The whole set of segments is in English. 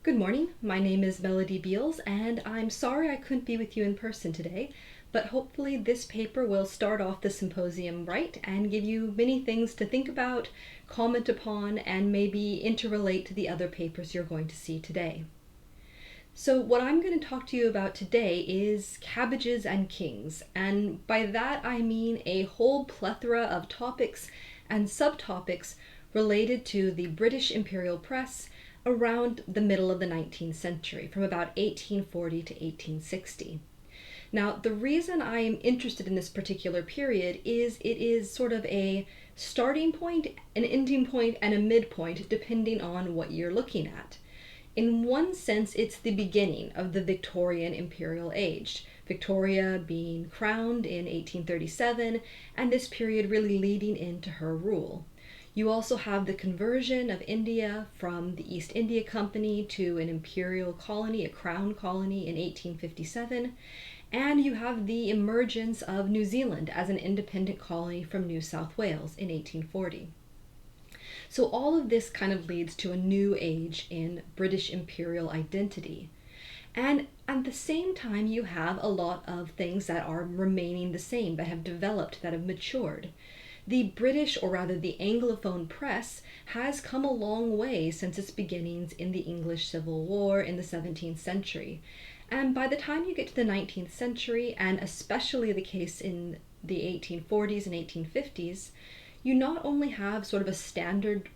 Good morning, my name is Melody Beals, and I'm sorry I couldn't be with you in person today, but hopefully this paper will start off the symposium right and give you many things to think about, comment upon, and maybe interrelate to the other papers you're going to see today. So what I'm going to talk to you about today is cabbages and kings, and by that I mean a whole plethora of topics and subtopics related to the British Imperial Press around the middle of the 19th century, from about 1840 to 1860. Now, the reason I'm interested in this particular period is it is sort of a starting point, an ending point, and a midpoint, depending on what you're looking at. In one sense, it's the beginning of the Victorian imperial age, Victoria being crowned in 1837, and this period really leading into her rule. You also have the conversion of India from the East India Company to an imperial colony, a crown colony in 1857, and you have the emergence of New Zealand as an independent colony from New South Wales in 1840. So all of this kind of leads to a new age in British imperial identity. And at the same time, you have a lot of things that are remaining the same, that have developed, that have matured. The British, or rather the Anglophone press, has come a long way since its beginnings in the English Civil War in the 17th century. And by the time you get to the 19th century, and especially the case in the 1840s and 1850s, you not only have sort of a standard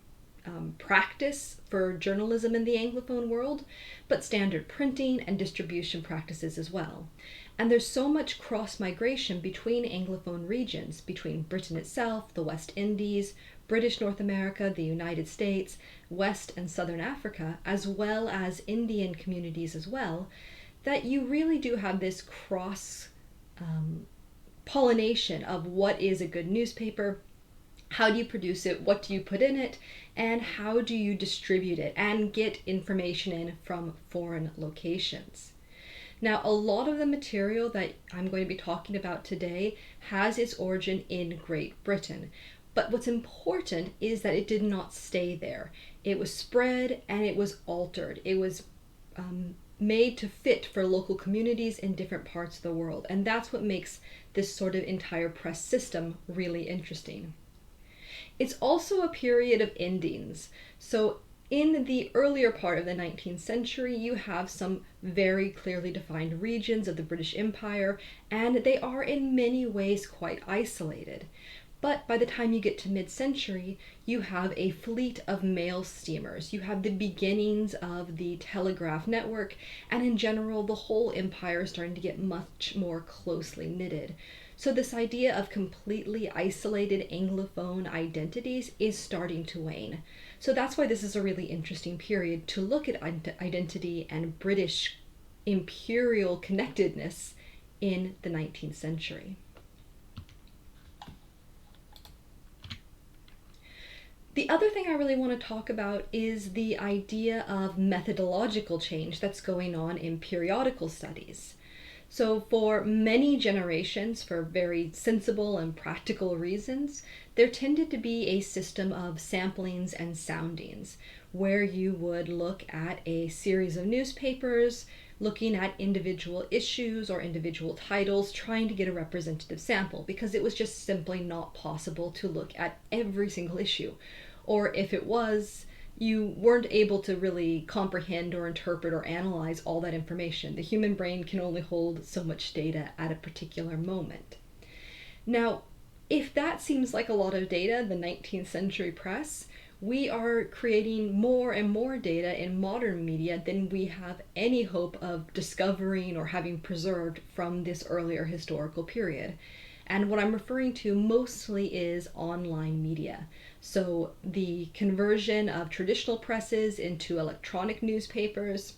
practice for journalism in the Anglophone world, but standard printing and distribution practices as well. And there's so much cross-migration between Anglophone regions, between Britain itself, the West Indies, British North America, the United States, West and Southern Africa, as well as Indian communities as well, that you really do have this cross-pollination of what is a good newspaper, how do you produce it, what do you put in it, and how do you distribute it and get information in from foreign locations. Now, a lot of the material that I'm going to be talking about today has its origin in Great Britain. But what's important is that it did not stay there. It was spread and it was altered. It was made to fit for local communities in different parts of the world. And that's what makes this sort of entire press system really interesting. It's also a period of endings. So in the earlier part of the 19th century, you have some very clearly defined regions of the British Empire, and they are in many ways quite isolated. But by the time you get to mid-century, you have a fleet of mail steamers. You have the beginnings of the telegraph network, and in general, the whole empire is starting to get much more closely knitted. So this idea of completely isolated Anglophone identities is starting to wane. So that's why this is a really interesting period to look at identity and British imperial connectedness in the 19th century. The other thing I really want to talk about is the idea of methodological change that's going on in periodical studies. So for many generations, for very sensible and practical reasons, there tended to be a system of samplings and soundings, where you would look at a series of newspapers, looking at individual issues or individual titles, trying to get a representative sample, because it was just simply not possible to look at every single issue. Or if it was, you weren't able to really comprehend or interpret or analyze all that information. The human brain can only hold so much data at a particular moment. Now, if that seems like a lot of data, the 19th century press, we are creating more and more data in modern media than we have any hope of discovering or having preserved from this earlier historical period. And what I'm referring to mostly is online media. So the conversion of traditional presses into electronic newspapers.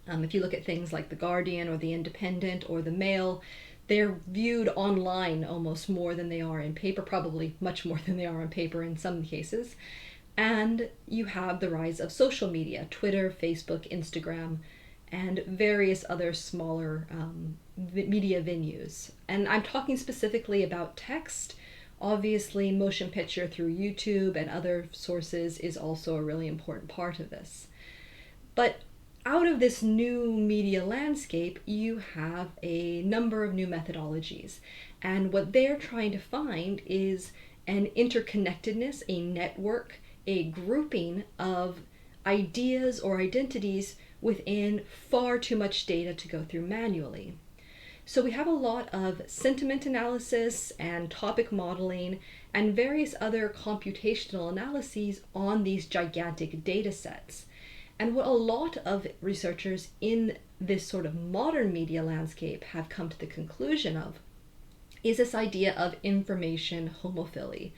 If you look at things like The Guardian or The Independent or The Mail, they're viewed online almost more than they are in paper, probably much more than they are on paper in some cases. And you have the rise of social media, Twitter, Facebook, Instagram, and various other smaller media venues. And I'm talking specifically about text. Obviously, motion picture through YouTube and other sources is also a really important part of this. But out of this new media landscape, you have a number of new methodologies. And what they're trying to find is an interconnectedness, a network, a grouping of ideas or identities within far too much data to go through manually. So we have a lot of sentiment analysis and topic modeling and various other computational analyses on these gigantic data sets. And what a lot of researchers in this sort of modern media landscape have come to the conclusion of is this idea of information homophily.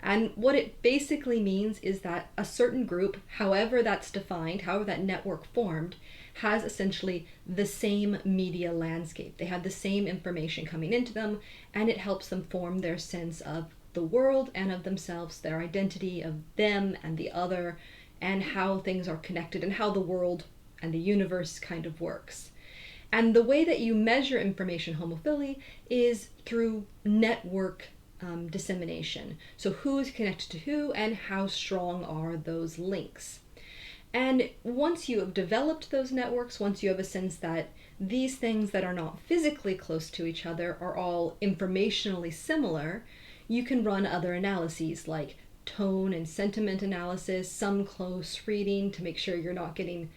And what it basically means is that a certain group, however that's defined, however that network formed, has essentially the same media landscape. They have the same information coming into them, and it helps them form their sense of the world and of themselves, their identity of them and the other, and how things are connected and how the world and the universe kind of works. And the way that you measure information homophily is through network dissemination. So who is connected to who and how strong are those links. And once you have developed those networks, once you have a sense that these things that are not physically close to each other are all informationally similar, you can run other analyses like tone and sentiment analysis, some close reading to make sure you're not getting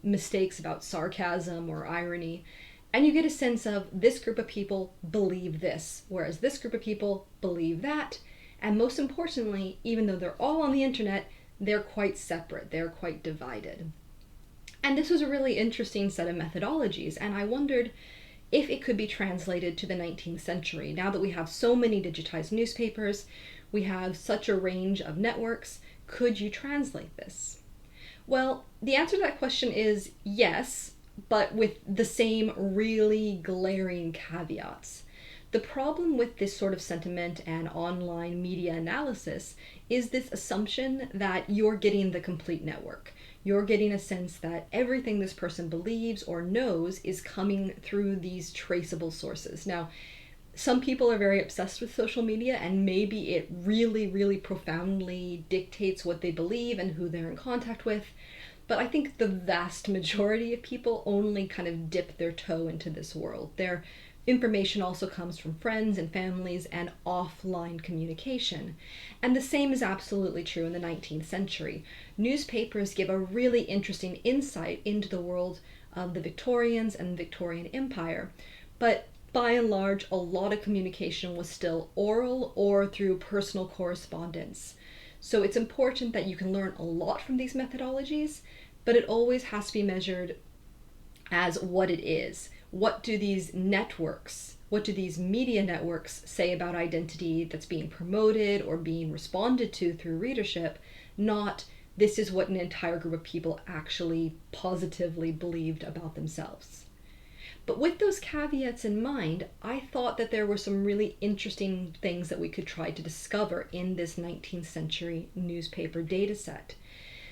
mistakes about sarcasm or irony. And you get a sense of this group of people believe this, whereas this group of people believe that. And most importantly, even though they're all on the internet, they're quite separate, they're quite divided. And this was a really interesting set of methodologies, and I wondered if it could be translated to the 19th century. Now that we have so many digitized newspapers, we have such a range of networks, could you translate this? Well, the answer to that question is yes, but with the same really glaring caveats. The problem with this sort of sentiment and online media analysis is this assumption that you're getting the complete network. You're getting a sense that everything this person believes or knows is coming through these traceable sources. Now, some people are very obsessed with social media, and maybe it really, really profoundly dictates what they believe and who they're in contact with. But I think the vast majority of people only kind of dip their toe into this world. Their information also comes from friends and families and offline communication. And the same is absolutely true in the 19th century. Newspapers give a really interesting insight into the world of the Victorians and the Victorian Empire. But by and large, a lot of communication was still oral or through personal correspondence. So it's important that you can learn a lot from these methodologies, but it always has to be measured as what it is. What do these networks, what do these media networks say about identity that's being promoted or being responded to through readership, not this is what an entire group of people actually positively believed about themselves. But with those caveats in mind, I thought that there were some really interesting things that we could try to discover in this 19th century newspaper data set.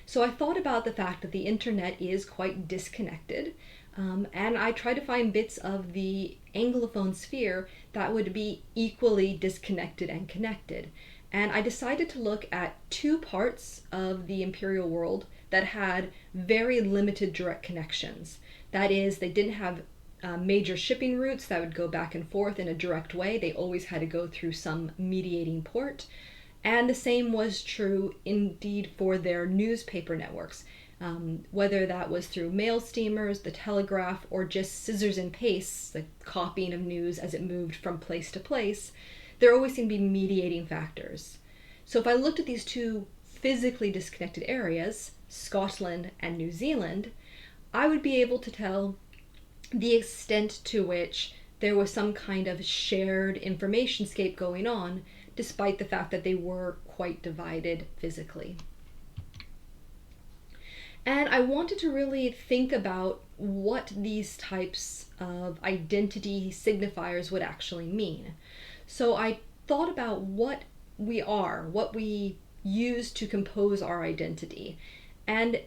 So I thought about the fact that the internet is quite disconnected, and I tried to find bits of the Anglophone sphere that would be equally disconnected and connected. And I decided to look at two parts of the Imperial world that had very limited direct connections. That is, they didn't have major shipping routes that would go back and forth in a direct way. They always had to go through some mediating port. And the same was true indeed for their newspaper networks. Whether that was through mail steamers, the telegraph, or just scissors and paste, the copying of news as it moved from place to place, there always seemed to be mediating factors. So if I looked at these two physically disconnected areas, Scotland and New Zealand, I would be able to tell the extent to which there was some kind of shared information scape going on, despite the fact that they were quite divided physically. And I wanted to really think about what these types of identity signifiers would actually mean. So I thought about what we are, what we use to compose our identity. And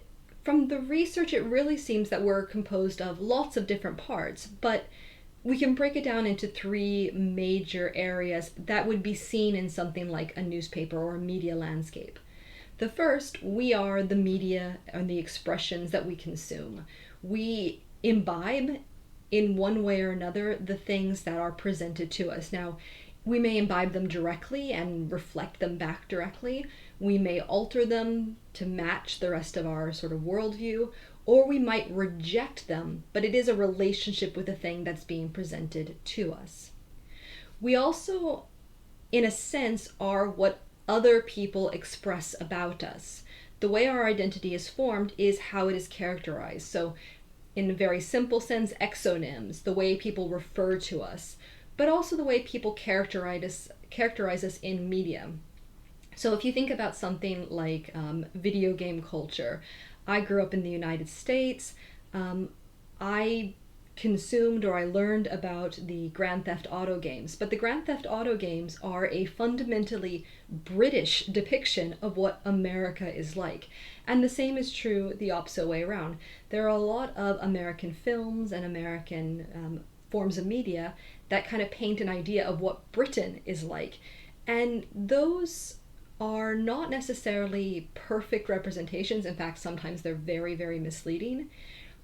from the research, it really seems that we're composed of lots of different parts, but we can break it down into three major areas that would be seen in something like a newspaper or a media landscape. The first, we are the media and the expressions that we consume. We imbibe in one way or another the things that are presented to us. Now, we may imbibe them directly and reflect them back directly. We may alter them to match the rest of our sort of worldview, or we might reject them, but it is a relationship with the thing that's being presented to us. We also, in a sense, are what other people express about us. The way our identity is formed is how it is characterized. So, in a very simple sense, exonyms, the way people refer to us, but also the way people characterize us in media. So if you think about something like video game culture, I grew up in the United States. I consumed or I learned about the Grand Theft Auto games, but the Grand Theft Auto games are a fundamentally British depiction of what America is like. And the same is true the opposite way around. There are a lot of American films and American forms of media that kind of paint an idea of what Britain is like. And those are not necessarily perfect representations. In fact, sometimes they're very, very misleading.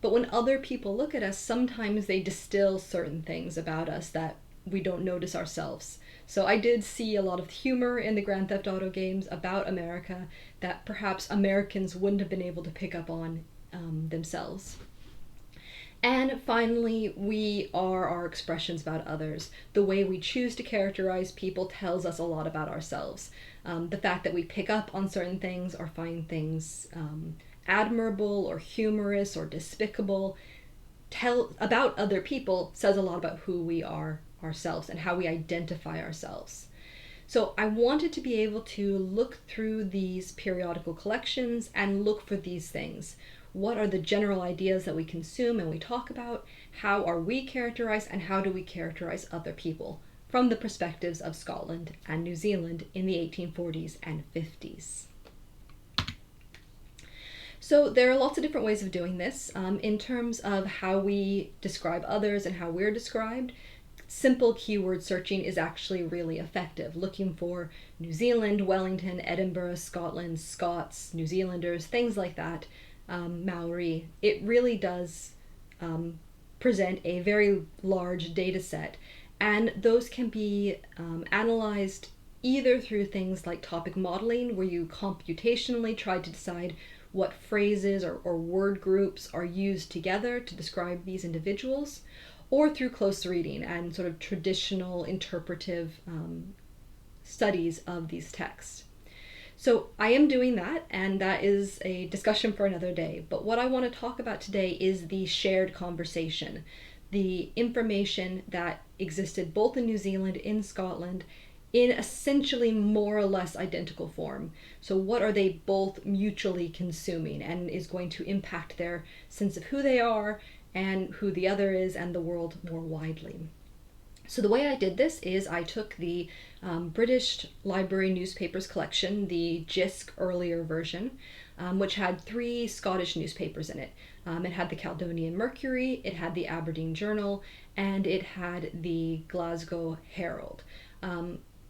But when other people look at us, sometimes they distill certain things about us that we don't notice ourselves. So I did see a lot of humor in the Grand Theft Auto games about America that perhaps Americans wouldn't have been able to pick up on themselves. And finally, we are our expressions about others. The way we choose to characterize people tells us a lot about ourselves. The fact that we pick up on certain things or find things admirable or humorous or despicable about other people says a lot about who we are ourselves and how we identify ourselves. So I wanted to be able to look through these periodical collections and look for these things. What are the general ideas that we consume and we talk about? How are we characterized, and how do we characterize other people from the perspectives of Scotland and New Zealand in the 1840s and 50s? So there are lots of different ways of doing this. In terms of how we describe others and how we're described, simple keyword searching is actually really effective. Looking for New Zealand, Wellington, Edinburgh, Scotland, Scots, New Zealanders, things like that, Maori, it really does present a very large data set. And those can be analyzed either through things like topic modeling, where you computationally try to decide what phrases or word groups are used together to describe these individuals, or through close reading and sort of traditional interpretive studies of these texts. So I am doing that, and that is a discussion for another day. But what I want to talk about today is the shared conversation, the information that existed both in New Zealand, in Scotland, in essentially more or less identical form. So what are they both mutually consuming, and is going to impact their sense of who they are and who the other is and the world more widely. So the way I did this is I took the British Library newspapers collection, the JISC earlier version, which had 3 Scottish newspapers in it. It had the Caledonian Mercury, it had the Aberdeen Journal, and it had the Glasgow Herald.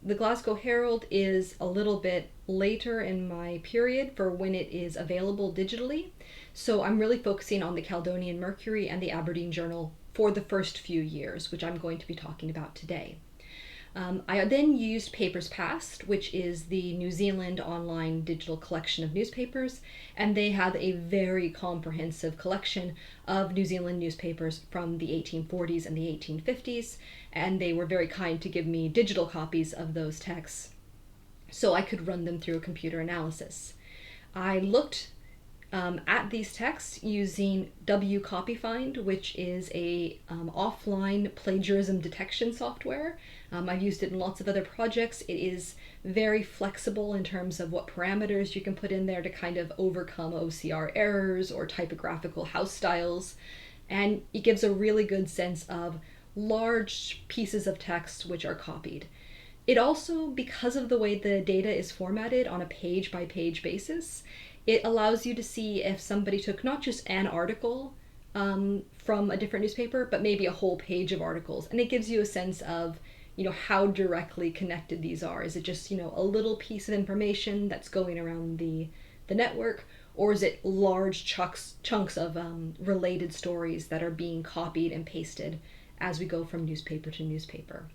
The Glasgow Herald is a little bit later in my period for when it is available digitally, so I'm really focusing on the Caledonian Mercury and the Aberdeen Journal for the first few years, which I'm going to be talking about today. I then used Papers Past, which is the New Zealand online digital collection of newspapers, and they have a very comprehensive collection of New Zealand newspapers from the 1840s and the 1850s, and they were very kind to give me digital copies of those texts so I could run them through a computer analysis. I looked at these texts using wCopyfind, which is a offline plagiarism detection software. I've used it in lots of other projects. It is very flexible in terms of what parameters you can put in there to kind of overcome OCR errors or typographical house styles. And it gives a really good sense of large pieces of text which are copied. It also, because of the way the data is formatted on a page-by-page basis, it allows you to see if somebody took not just an article from a different newspaper, but maybe a whole page of articles. And it gives you a sense of, how directly connected these are. Is it just, a little piece of information that's going around the network, or is it large chunks of related stories that are being copied and pasted as we go from newspaper to newspaper?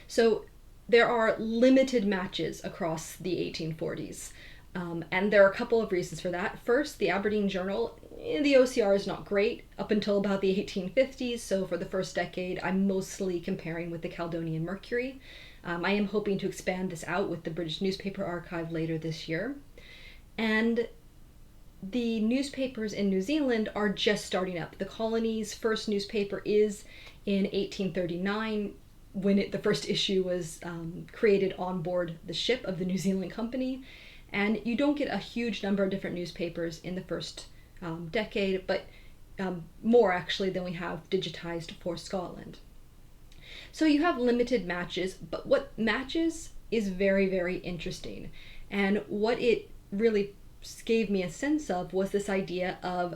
So there are limited matches across the 1840s. And there are a couple of reasons for that. First, the Aberdeen Journal, the OCR is not great up until about the 1850s, so for the first decade, I'm mostly comparing with the Caledonian Mercury. I am hoping to expand this out with the British Newspaper Archive later this year. And the newspapers in New Zealand are just starting up. The colony's first newspaper is in 1839, when the first issue was created on board the ship of the New Zealand Company. And you don't get a huge number of different newspapers in the first decade, but more actually than we have digitized for Scotland. So you have limited matches, but what matches is very, very interesting. And what it really gave me a sense of was this idea of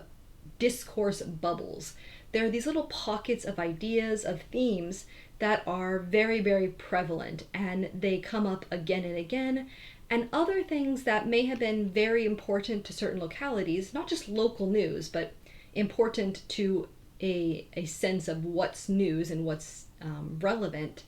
discourse bubbles. There are these little pockets of ideas, of themes that are very, very prevalent, and they come up again and again. And other things that may have been very important to certain localities, not just local news, but important to a sense of what's news and what's relevant,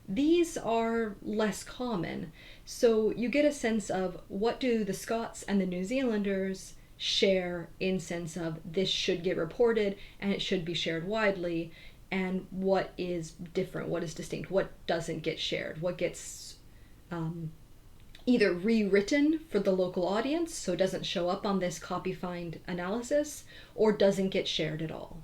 these are less common. So you get a sense of what do the Scots and the New Zealanders share in sense of this should get reported and it should be shared widely, and what is different, what is distinct, what doesn't get shared, what gets either rewritten for the local audience so it doesn't show up on this copy find analysis, or doesn't get shared at all.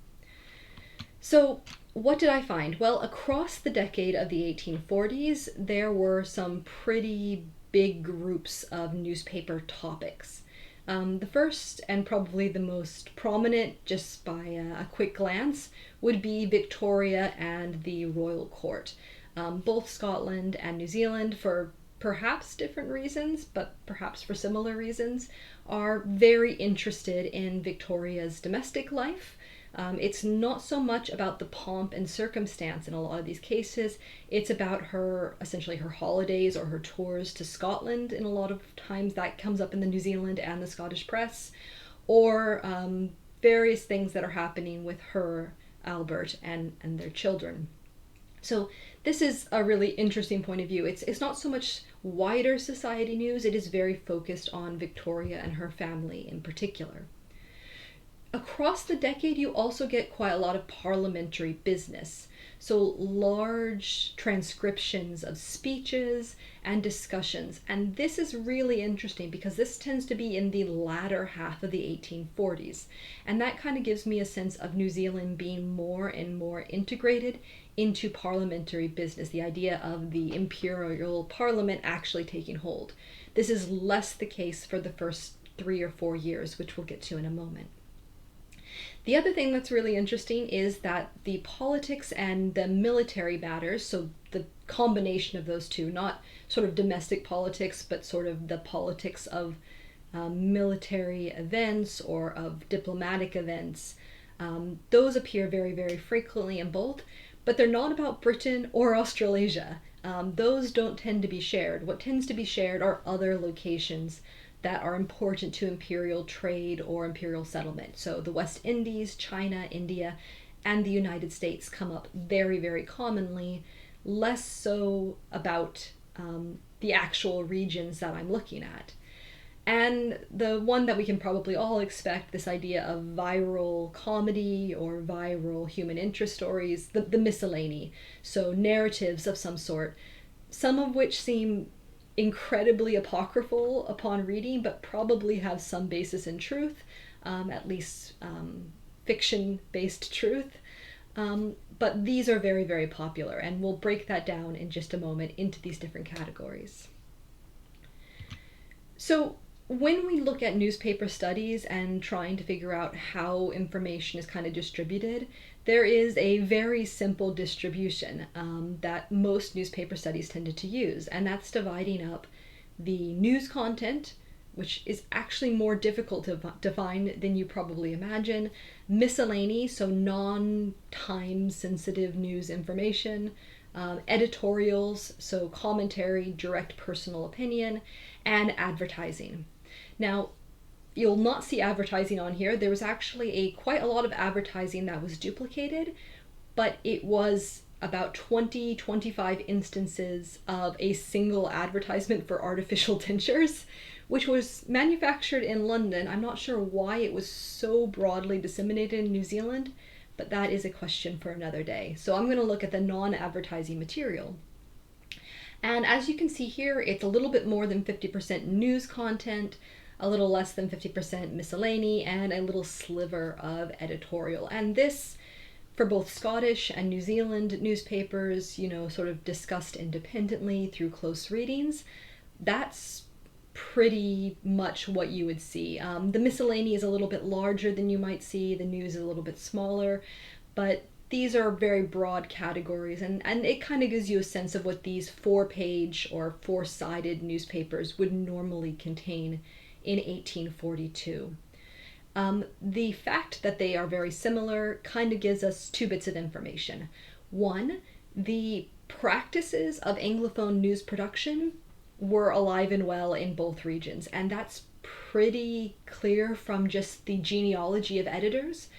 So what did I find? Well, across the decade of the 1840s, there were some pretty big groups of newspaper topics. The first, and probably the most prominent, just by a quick glance, would be Victoria and the royal court. Both Scotland and New Zealand, for perhaps different reasons, but perhaps for similar reasons, are very interested in Victoria's domestic life. It's not so much about the pomp and circumstance in a lot of these cases. It's about essentially her holidays or her tours to Scotland. In a lot of times that comes up in the New Zealand and the Scottish press, or various things that are happening with her, Albert, and their children. So this is a really interesting point of view. It's not so much wider society news, it is very focused on Victoria and her family in particular. Across the decade, you also get quite a lot of parliamentary business. So large transcriptions of speeches and discussions. And this is really interesting because this tends to be in the latter half of the 1840s. And that kind of gives me a sense of New Zealand being more and more integrated into parliamentary business, the idea of the Imperial Parliament actually taking hold. This is less the case for the first 3 or 4 years, which we'll get to in a moment. The other thing that's really interesting is that the politics and the military matters, so the combination of those two, not sort of domestic politics, but sort of the politics of military events or of diplomatic events, those appear very, very frequently in both, but they're not about Britain or Australasia. Those don't tend to be shared. What tends to be shared are other locations that are important to imperial trade or imperial settlement. So the West Indies, China, India, and the United States come up very, very commonly, less so about the actual regions that I'm looking at. And the one that we can probably all expect, this idea of viral comedy or viral human interest stories, the miscellany, so narratives of some sort, some of which seem incredibly apocryphal upon reading, but probably have some basis in truth, at least fiction-based truth. But these are very, very popular, and we'll break that down in just a moment into these different categories. So when we look at newspaper studies and trying to figure out how information is kind of distributed, there is a very simple distribution that most newspaper studies tended to use, and that's dividing up the news content, which is actually more difficult to define than you probably imagine, miscellany, so non-time sensitive news information, editorials, so commentary, direct personal opinion, and advertising. Now, you'll not see advertising on here. There was actually quite a lot of advertising that was duplicated, but it was about 25 instances of a single advertisement for artificial tinctures, which was manufactured in London. I'm not sure why it was so broadly disseminated in New Zealand, but that is a question for another day. So I'm going to look at the non-advertising material. And as you can see here, it's a little bit more than 50% news content, a little less than 50% miscellany, and a little sliver of editorial. And this, for both Scottish and New Zealand newspapers, sort of discussed independently through close readings, that's pretty much what you would see. The miscellany is a little bit larger than you might see, the news is a little bit smaller, but these are very broad categories, and it kind of gives you a sense of what these 4-page or 4-sided newspapers would normally contain in 1842. The fact that they are very similar kind of gives us 2 bits of information. One, the practices of Anglophone news production were alive and well in both regions, and that's pretty clear from just the genealogy of editors.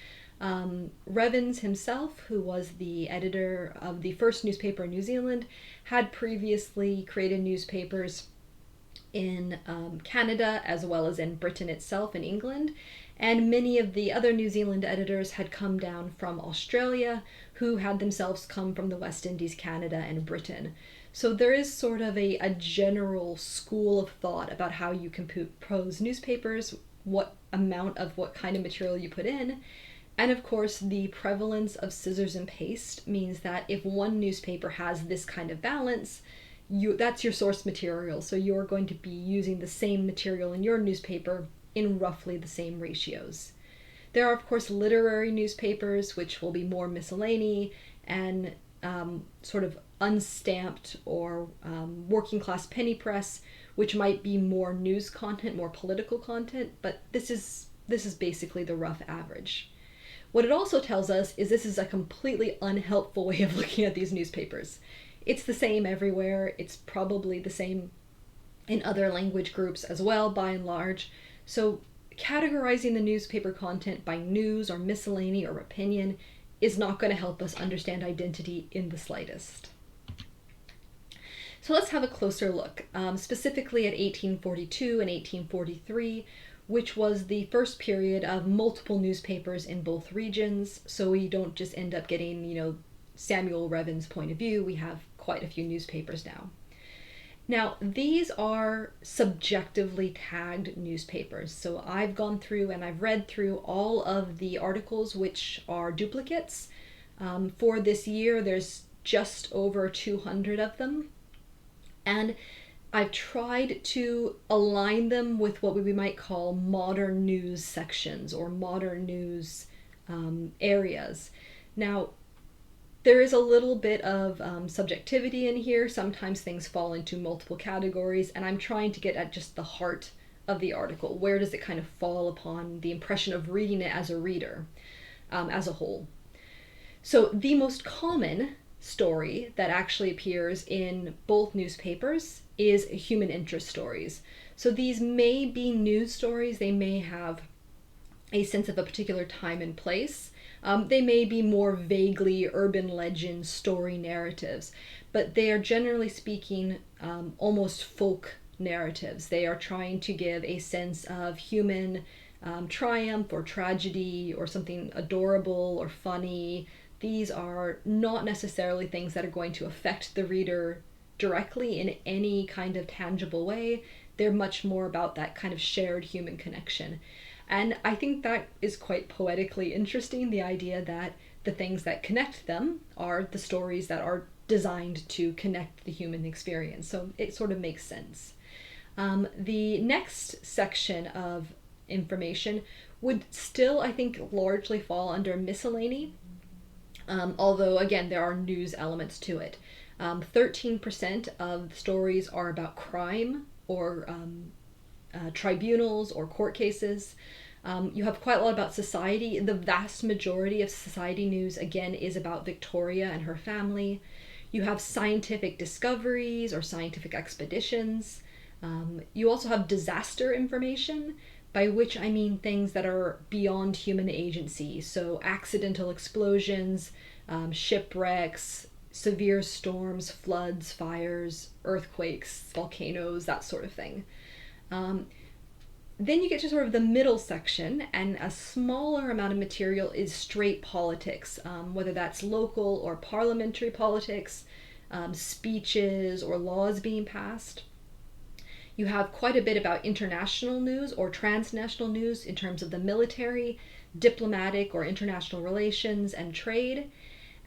Revens himself, who was the editor of the first newspaper in New Zealand, had previously created newspapers in Canada as well as in Britain itself, in England, and many of the other New Zealand editors had come down from Australia, who had themselves come from the West Indies, Canada, and Britain. So there is sort of a general school of thought about how you compose newspapers, what amount of what kind of material you put in. And of course, the prevalence of scissors and paste means that if one newspaper has this kind of balance, that's your source material. So you're going to be using the same material in your newspaper in roughly the same ratios. There are, of course, literary newspapers, which will be more miscellany and sort of unstamped or working class penny press, which might be more news content, more political content, but this is basically the rough average. What it also tells us is this is a completely unhelpful way of looking at these newspapers. It's the same everywhere. It's probably the same in other language groups as well, by and large. So categorizing the newspaper content by news or miscellany or opinion is not going to help us understand identity in the slightest. So let's have a closer look, specifically at 1842 and 1843, which was the first period of multiple newspapers in both regions. So we don't just end up getting, Samuel Revens' point of view. We have quite a few newspapers now. Now, these are subjectively tagged newspapers. So I've gone through and I've read through all of the articles which are duplicates. For this year, there's just over 200 of them. And I've tried to align them with what we might call modern news sections or modern news areas. Now, there is a little bit of subjectivity in here. Sometimes things fall into multiple categories, and I'm trying to get at just the heart of the article. Where does it kind of fall upon the impression of reading it as a reader, as a whole? So the most common story that actually appears in both newspapers is human interest stories. So these may be news stories. They may have a sense of a particular time and place. They may be more vaguely urban legend story narratives, but they are generally speaking almost folk narratives. They are trying to give a sense of human triumph or tragedy or something adorable or funny. These are not necessarily things that are going to affect the reader directly in any kind of tangible way. They're much more about that kind of shared human connection. And I think that is quite poetically interesting, the idea that the things that connect them are the stories that are designed to connect the human experience. So it sort of makes sense. The next section of information would still, I think, largely fall under miscellany, although, again, there are news elements to it. 13% of the stories are about crime or tribunals or court cases. You have quite a lot about society. The vast majority of society news, again, is about Victoria and her family. You have scientific discoveries or scientific expeditions. You also have disaster information, by which I mean things that are beyond human agency. So accidental explosions, shipwrecks, severe storms, floods, fires, earthquakes, volcanoes, that sort of thing. Then you get to sort of the middle section, and a smaller amount of material is straight politics, whether that's local or parliamentary politics, speeches or laws being passed. You have quite a bit about international news or transnational news in terms of the military, diplomatic or international relations, and trade.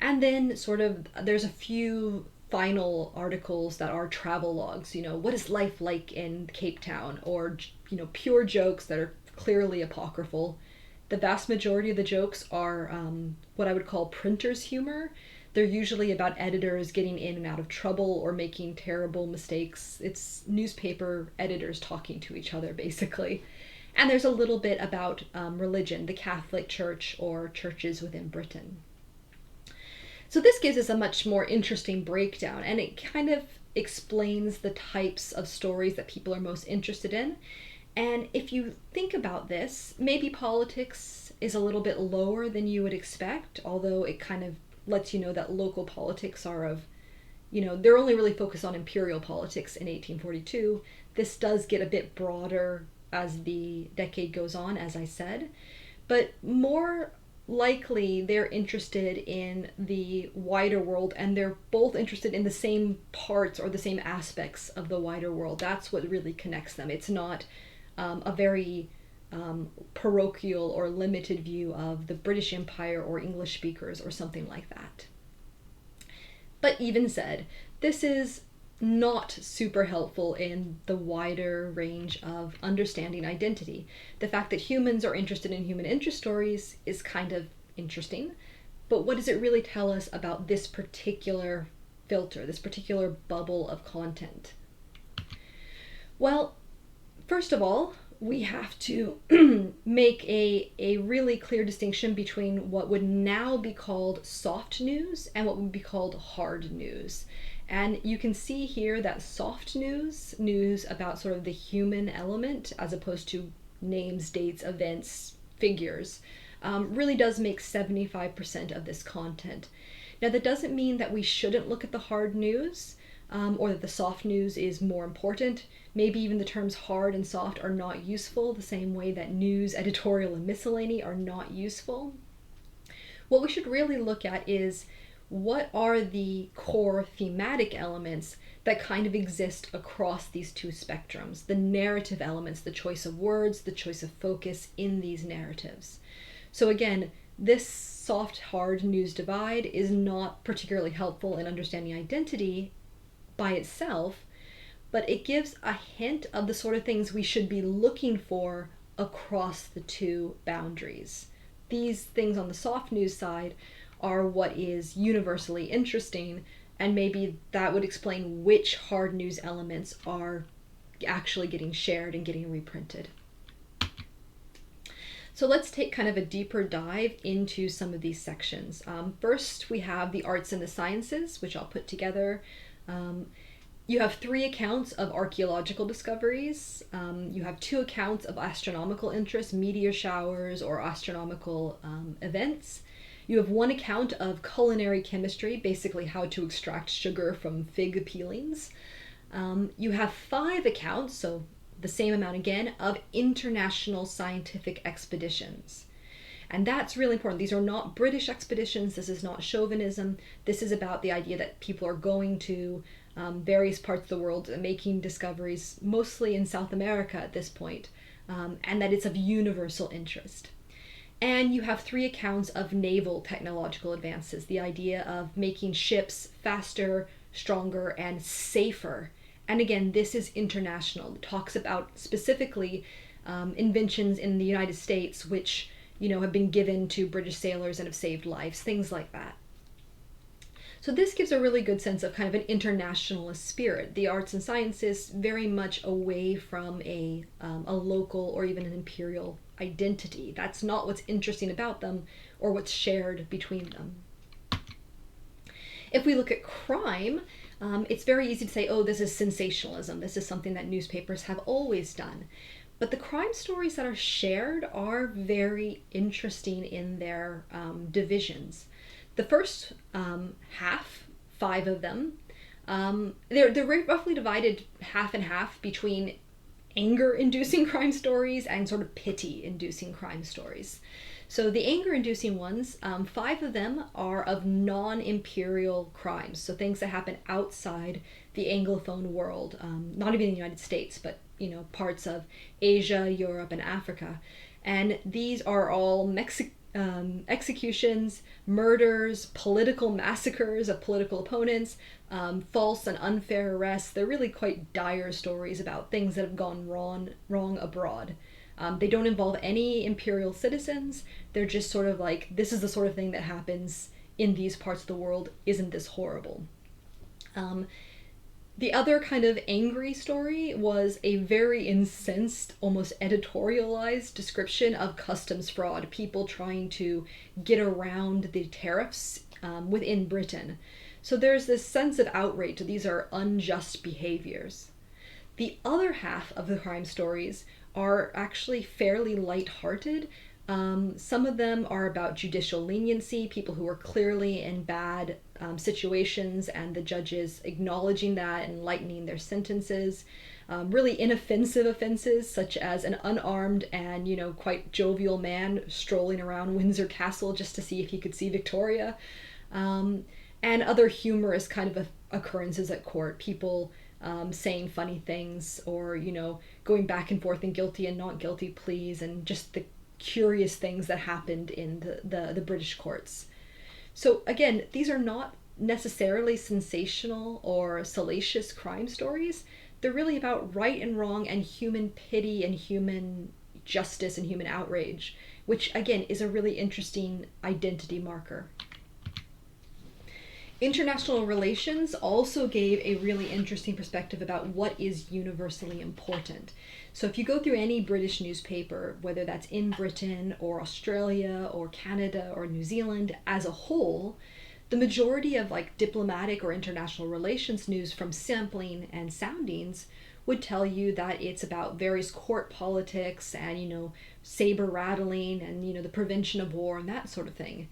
And then sort of there's a few final articles that are travel logs, what is life like in Cape Town, or pure jokes that are clearly apocryphal. The vast majority of the jokes are what I would call printer's humor. They're usually about editors getting in and out of trouble or making terrible mistakes. It's newspaper editors talking to each other, basically. And there's a little bit about religion, the Catholic Church or churches within Britain. So this gives us a much more interesting breakdown, and it kind of explains the types of stories that people are most interested in. And if you think about this, maybe politics is a little bit lower than you would expect, although it kind of lets you know that local politics are of, they're only really focused on imperial politics in 1842. This does get a bit broader as the decade goes on, as I said, but more likely they're interested in the wider world, and they're both interested in the same parts or the same aspects of the wider world. That's what really connects them. It's not a very parochial or limited view of the British Empire or English speakers or something like that. But even said, this is not super helpful in the wider range of understanding identity. The fact that humans are interested in human interest stories is kind of interesting, but what does it really tell us about this particular filter, this particular bubble of content? Well, first of all, we have to make a really clear distinction between what would now be called soft news and what would be called hard news. And you can see here that soft news about sort of the human element, as opposed to names, dates, events, figures, really does make 75% of this content. Now, that doesn't mean that we shouldn't look at the hard news, or that the soft news is more important. Maybe even the terms hard and soft are not useful, the same way that news, editorial, and miscellany are not useful. What we should really look at is, what are the core thematic elements that kind of exist across these two spectrums? The narrative elements, the choice of words, the choice of focus in these narratives. So again, this soft-hard news divide is not particularly helpful in understanding identity by itself, but it gives a hint of the sort of things we should be looking for across the two boundaries. These things on the soft news side are what is universally interesting, and maybe that would explain which hard news elements are actually getting shared and getting reprinted. So let's take kind of a deeper dive into some of these sections. First, we have the arts and the sciences, which I'll put together. You have 3 accounts of archaeological discoveries. You have 2 accounts of astronomical interest, meteor showers or astronomical events. You have 1 account of culinary chemistry, basically how to extract sugar from fig peelings. You have 5 accounts, so the same amount again, of international scientific expeditions. And that's really important. These are not British expeditions. This is not chauvinism. This is about the idea that people are going to various parts of the world and making discoveries, mostly in South America at this point, and that it's of universal interest. And you have 3 accounts of naval technological advances, the idea of making ships faster, stronger, and safer. And again, this is international. It talks about specifically inventions in the United States, which have been given to British sailors and have saved lives, things like that. So this gives a really good sense of kind of an internationalist spirit. The arts and sciences very much away from a local or even an imperial identity. That's not what's interesting about them or what's shared between them. If we look at crime, it's very easy to say, oh, this is sensationalism. This is something that newspapers have always done. But the crime stories that are shared are very interesting in their divisions. The first half, 5 of them, they're roughly divided half and half between anger-inducing crime stories and sort of pity-inducing crime stories. So the anger-inducing ones, 5 of them are of non-imperial crimes, so things that happen outside the Anglophone world, not even in the United States, but parts of Asia, Europe, and Africa. And these are all executions, murders, political massacres of political opponents, false and unfair arrests. They're really quite dire stories about things that have gone wrong abroad. They don't involve any imperial citizens. They're just sort of like, this is the sort of thing that happens in these parts of the world. Isn't this horrible? The other kind of angry story was a very incensed, almost editorialized description of customs fraud, people trying to get around the tariffs within Britain. So there's this sense of outrage that these are unjust behaviors. The other half of the crime stories are actually fairly lighthearted. Some of them are about judicial leniency, people who are clearly in bad situations and the judges acknowledging that and lightening their sentences. Really inoffensive offenses, such as an unarmed and, quite jovial man strolling around Windsor Castle just to see if he could see Victoria. And other humorous kind of occurrences at court, people saying funny things or, going back and forth in guilty and not guilty pleas, and just the curious things that happened in the British courts. So again, these are not necessarily sensational or salacious crime stories. They're really about right and wrong and human pity and human justice and human outrage, which again is a really interesting identity marker. International relations also gave a really interesting perspective about what is universally important. So if you go through any British newspaper, whether that's in Britain or Australia or Canada or New Zealand as a whole, the majority of diplomatic or international relations news from sampling and soundings would tell you that it's about various court politics and, saber rattling and, the prevention of war and that sort of thing.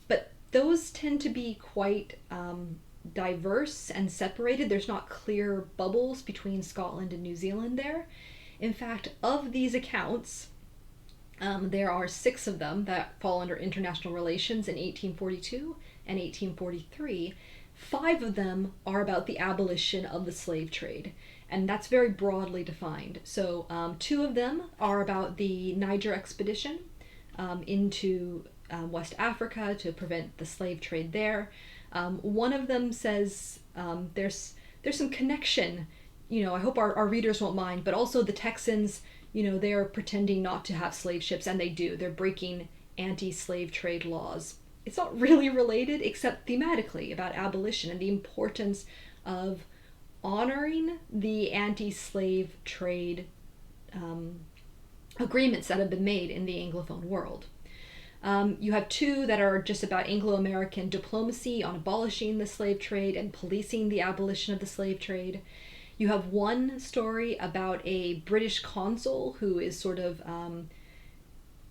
But those tend to be quite diverse and separated. There's not clear bubbles between Scotland and New Zealand there. In fact, of these accounts, there are 6 of them that fall under international relations in 1842 and 1843. 5 of them are about the abolition of the slave trade, and that's very broadly defined. So 2 of them are about the Niger expedition into West Africa to prevent the slave trade there. One of them says there's some connection, I hope our readers won't mind, but also the Texans, they're pretending not to have slave ships, and they do. They're breaking anti-slave trade laws. It's not really related, except thematically, about abolition and the importance of honoring the anti-slave trade agreements that have been made in the Anglophone world. You have 2 that are just about Anglo-American diplomacy on abolishing the slave trade and policing the abolition of the slave trade. You have 1 story about a British consul who is sort of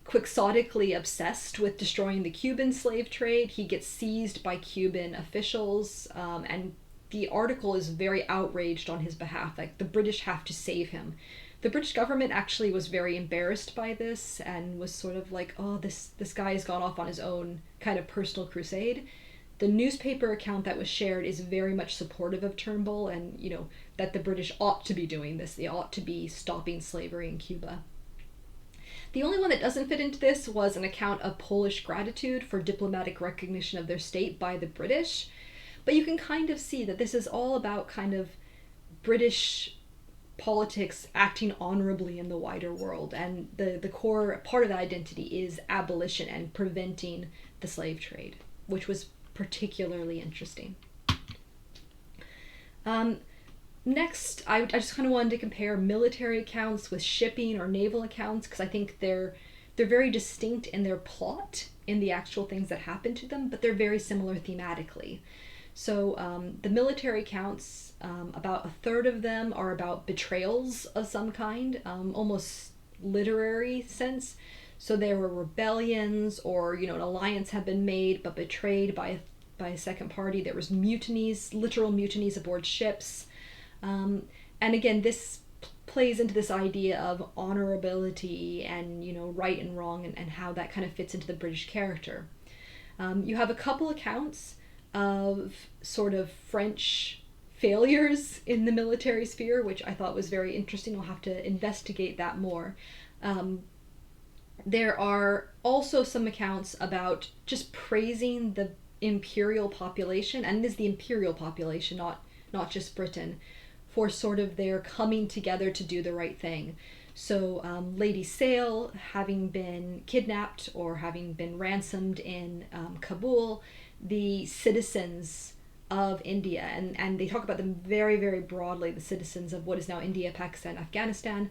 quixotically obsessed with destroying the Cuban slave trade. He gets seized by Cuban officials, and the article is very outraged on his behalf. The British have to save him. The British government actually was very embarrassed by this and was sort of like, oh, this guy has gone off on his own kind of personal crusade. The newspaper account that was shared is very much supportive of Turnbull and, that the British ought to be doing this. They ought to be stopping slavery in Cuba. The only one that doesn't fit into this was an account of Polish gratitude for diplomatic recognition of their state by the British. But you can kind of see that this is all about kind of British politics acting honorably in the wider world, and the core part of that identity is abolition and preventing the slave trade, which was particularly interesting. Next, I just kind of wanted to compare military accounts with shipping or naval accounts, because I think they're very distinct in their plot, in the actual things that happen to them, but they're very similar thematically. So the military accounts, about a third of them are about betrayals of some kind, almost literary sense. So there were rebellions, or an alliance had been made but betrayed by a second party. There was mutinies, literal mutinies aboard ships. And again, this plays into this idea of honorability and right and wrong, and how that kind of fits into the British character. You have a couple accounts of sort of French failures in the military sphere, which I thought was very interesting. We'll have to investigate that more. There are also some accounts about just praising the imperial population, and it is the imperial population, not just Britain, for sort of their coming together to do the right thing. So Lady Sale, having been kidnapped or having been ransomed in Kabul, the citizens of India, and they talk about them very, very broadly, the citizens of what is now India, Pakistan, Afghanistan,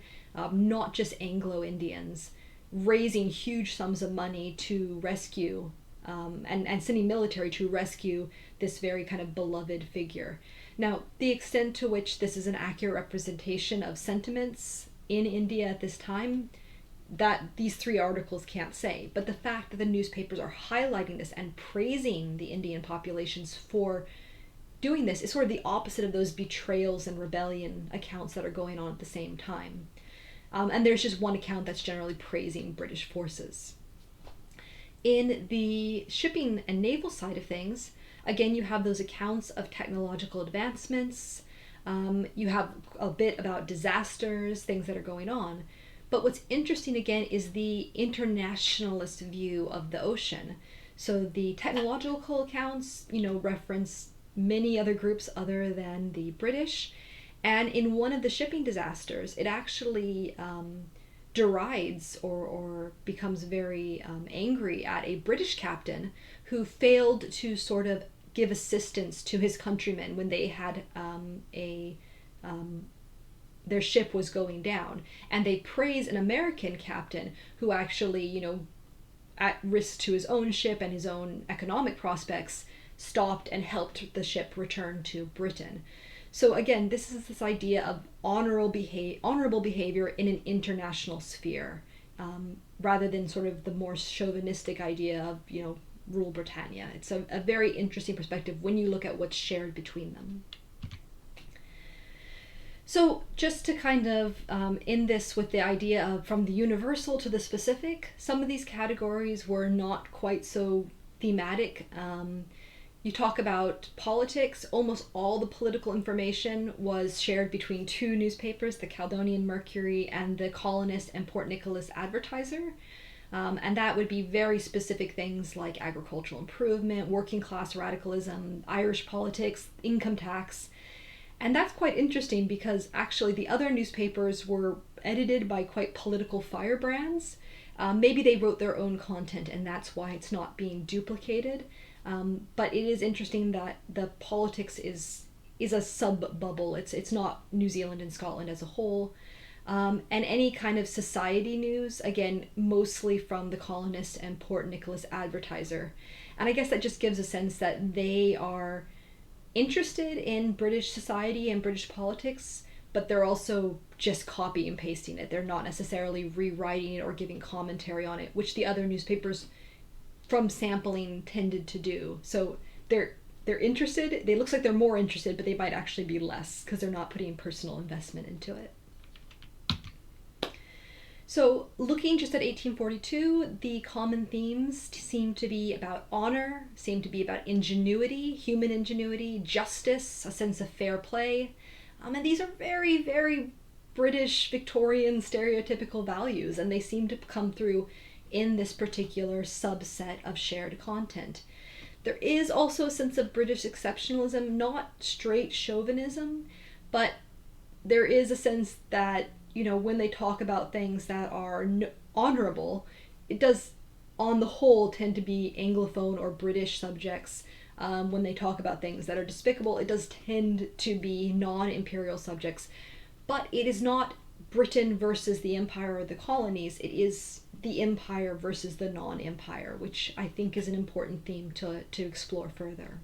not just Anglo-Indians, raising huge sums of money to rescue, and sending military to rescue this very kind of beloved figure. Now, the extent to which this is an accurate representation of sentiments in India at this time, that these three articles can't say. But the fact that the newspapers are highlighting this and praising the Indian populations for doing this is sort of the opposite of those betrayals and rebellion accounts that are going on at the same time. And there's just one account that's generally praising British forces. In the shipping and naval side of things, again, you have those accounts of technological advancements. You have a bit about disasters, things that are going on. But what's interesting, again, is the internationalist view of the ocean. So the technological accounts, reference many other groups other than the British. And in one of the shipping disasters, it actually derides or becomes very angry at a British captain who failed to sort of give assistance to his countrymen when they had their ship was going down. And they praise an American captain who actually, at risk to his own ship and his own economic prospects, stopped and helped the ship return to Britain. So again, this is this idea of honorable behavior in an international sphere, rather than sort of the more chauvinistic idea of, rule Britannia. It's a very interesting perspective when you look at what's shared between them. So just to kind of end this with the idea of from the universal to the specific, some of these categories were not quite so thematic. You talk about politics, almost all the political information was shared between two newspapers, the Caledonian Mercury and the Colonist and Port Nicholas Advertiser. And that would be very specific things like agricultural improvement, working class radicalism, Irish politics, income tax. And that's quite interesting because actually the other newspapers were edited by quite political firebrands. Maybe they wrote their own content and that's why it's not being duplicated. But it is interesting that the politics is a sub-bubble. It's not New Zealand and Scotland as a whole. And any kind of society news, again, mostly from the Colonist and Port Nicholas Advertiser. And I guess that just gives a sense that they are interested in British society and British politics, but they're also just copy and pasting it. They're not necessarily rewriting it or giving commentary on it, which the other newspapers from sampling tended to do. So they're interested. It looks like they're more interested, but they might actually be less because they're not putting personal investment into it. So looking just at 1842, the common themes seem to be about honor, seem to be about ingenuity, human ingenuity, justice, a sense of fair play. And these are very, very British Victorian stereotypical values, and they seem to come through in this particular subset of shared content. There is also a sense of British exceptionalism, not straight chauvinism, but there is a sense that when they talk about things that are honorable, it does, on the whole, tend to be Anglophone or British subjects. When they talk about things that are despicable, it does tend to be non-imperial subjects. But it is not Britain versus the empire or the colonies. It is the empire versus the non-empire, which I think is an important theme to explore further.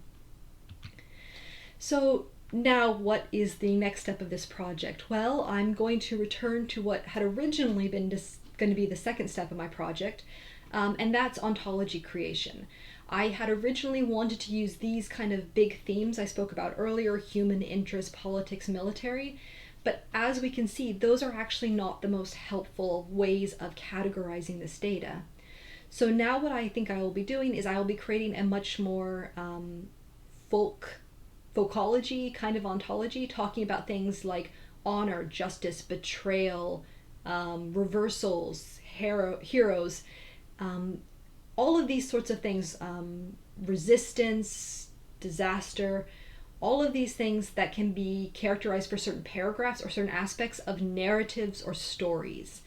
So now what is the next step of this project? Well, I'm going to return to what had originally been going to be the second step of my project, and that's ontology creation. I had originally wanted to use these kind of big themes I spoke about earlier: human interest, politics, military. But as we can see, those are actually not the most helpful ways of categorizing this data. So now what I think I will be doing is I will be creating a much more folkology kind of ontology, talking about things like honor, justice, betrayal, reversals, heroes, um, all of these sorts of things, resistance, disaster, all of these things that can be characterized for certain paragraphs or certain aspects of narratives or stories.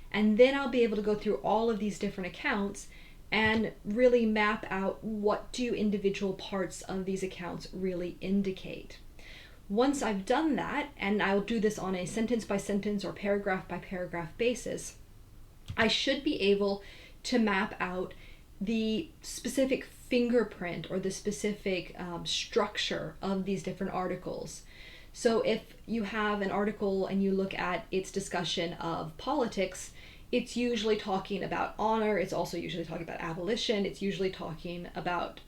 And then I'll be able to go through all of these different accounts and really map out what do individual parts of these accounts really indicate. Once I've done that, and I'll do this on a sentence by sentence or paragraph by paragraph basis, I should be able to map out the specific fingerprint or the specific structure of these different articles. So if you have an article and you look at its discussion of politics, it's usually talking about honor, it's also usually talking about abolition, it's usually talking about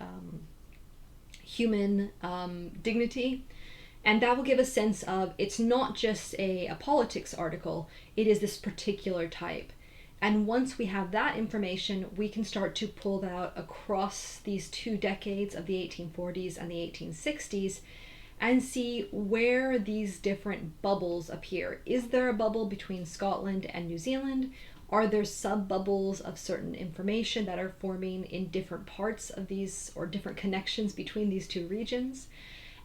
human dignity. And that will give a sense of it's not just a politics article, it is this particular type. And once we have that information, we can start to pull that out across these two decades of the 1840s and the 1860s and see where these different bubbles appear. Is there a bubble between Scotland and New Zealand? Are there sub-bubbles of certain information that are forming in different parts of these, or different connections between these two regions?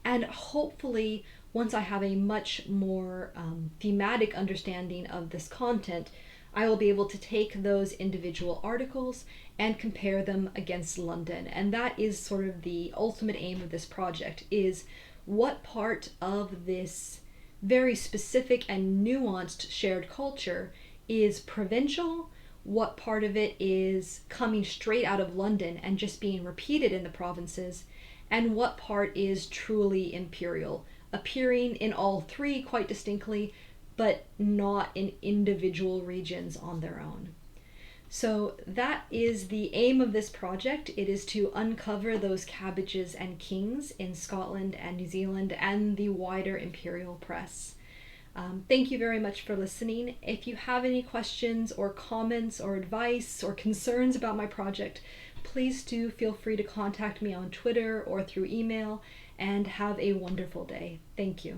And hopefully, once I have a much more thematic understanding of this content, I will be able to take those individual articles and compare them against London. And that is sort of the ultimate aim of this project, is what part of this very specific and nuanced shared culture is provincial, what part of it is coming straight out of London and just being repeated in the provinces, and what part is truly imperial, appearing in all three quite distinctly, but not in individual regions on their own. So that is the aim of this project. It is to uncover those cabbages and kings in Scotland and New Zealand and the wider imperial press. Thank you very much for listening. If you have any questions or comments or advice or concerns about my project, please do feel free to contact me on Twitter or through email, and have a wonderful day. Thank you.